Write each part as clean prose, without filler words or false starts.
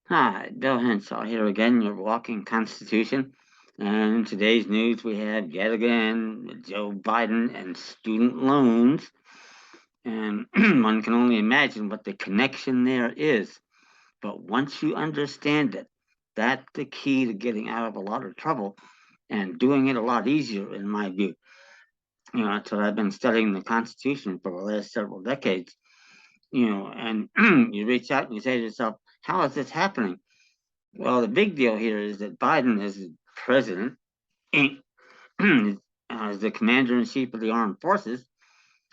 Hi, Bill Henshaw here again, your walking constitution. And in today's news, we have yet again Joe Biden and student loans. And one can only imagine what the connection there is. But once you understand it, that's the key to getting out of a lot of trouble and doing it a lot easier, in my view. That's what I've been studying the Constitution for the last several decades. And you reach out and you say to yourself, how is this happening? Well, the big deal here is that Biden is the president, and as the commander in chief of the armed forces,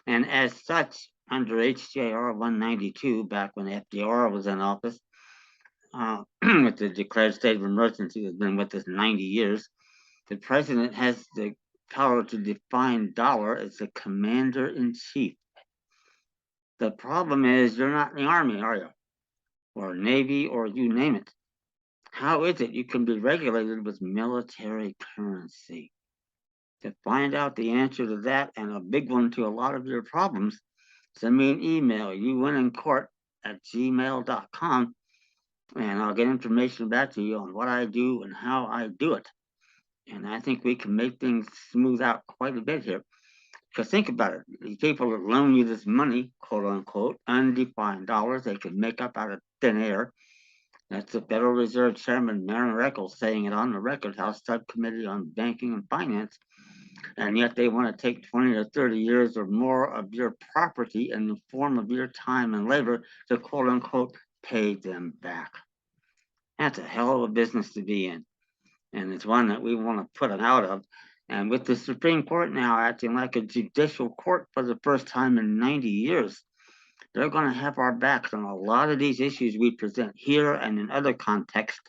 and as such, under HJR 192, back when FDR was in office, with the declared state of emergency that's been with us 90 years, the president has the power to define dollar as the commander in chief. The problem is you're not in the army, are you? Or Navy, or you name it. How is it you can be regulated with military currency? To find out the answer to that and a big one to a lot of your problems, send me an email, youwinnincourt@gmail.com, and I'll get information back to you on what I do and how I do it. And I think we can make things smooth out quite a bit here. Because think about it, these people that loan you this money, quote unquote, undefined dollars they could make up out of thin air. That's the Federal Reserve Chairman Marin Eccles saying it on the record House Subcommittee on Banking and Finance. And yet they want to take 20 or 30 years or more of your property in the form of your time and labor to quote unquote pay them back. That's a hell of a business to be in. And it's one that we want to put it out of. And with the Supreme Court now acting like a judicial court for the first time in 90 years, they're going to have our backs on a lot of these issues we present here and in other contexts,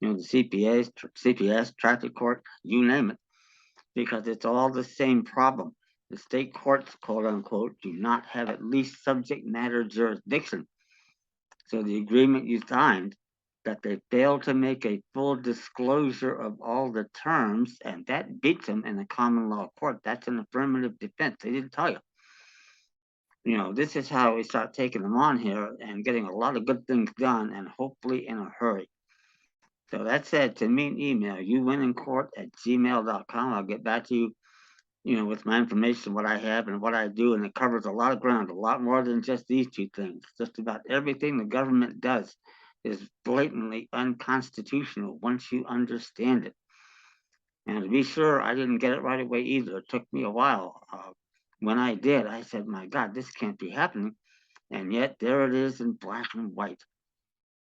the CPS, traffic court, you name it, because it's all the same problem. The state courts, quote unquote, do not have at least subject matter jurisdiction. So the agreement you signed that they failed to make a full disclosure of all the terms, and that beats them in a common law court. That's an affirmative defense. They didn't tell you. This is how we start taking them on here and getting a lot of good things done, and hopefully in a hurry. So that said, to me, an email, youwinnincourt@gmail.com. I'll get back to you, with my information, what I have and what I do, and it covers a lot of ground, a lot more than just these two things. Just about everything the government does is blatantly unconstitutional once you understand it. And to be sure, I didn't get it right away either. It took me a while. When I did, I said, my God, this can't be happening. And yet there it is in black and white.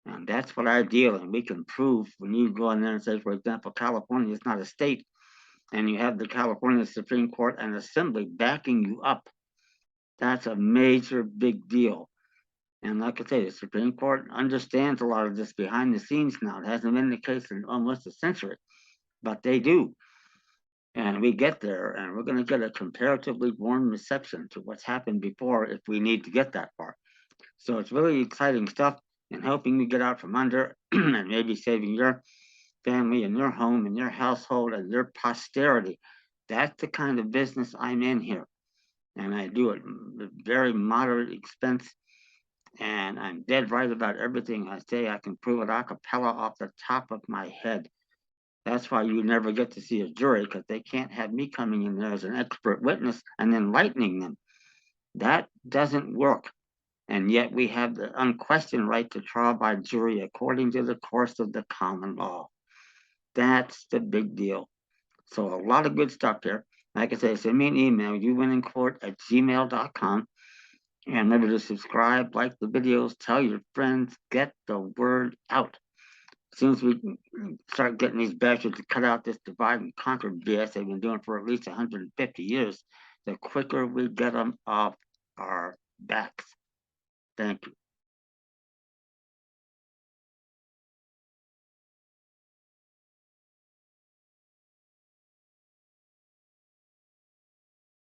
And that's what I deal in. We can prove when you go in there and say, for example, California is not a state, and you have the California Supreme Court and Assembly backing you up. That's a major big deal. And like I say, the Supreme Court understands a lot of this behind the scenes now. It hasn't been the case in almost a century, but they do. And we get there, and we're going to get a comparatively warm reception to what's happened before if we need to get that far. So it's really exciting stuff and helping you get out from under and maybe saving your family and your home and your household and your posterity. That's the kind of business I'm in here. And I do it at very moderate expense. And I'm dead right about everything I say. I can prove it a cappella off the top of my head. That's why you never get to see a jury, because they can't have me coming in there as an expert witness and enlightening them. That doesn't work. And yet we have the unquestioned right to trial by jury according to the course of the common law. That's the big deal. So a lot of good stuff here. Like I say, send me an email, youwinnincourt@gmail.com. And remember to subscribe, like the videos, tell your friends, get the word out. As soon as we start getting these bastards to cut out this divide and conquer BS they've been doing for at least 150 years, the quicker we get them off our backs. Thank you.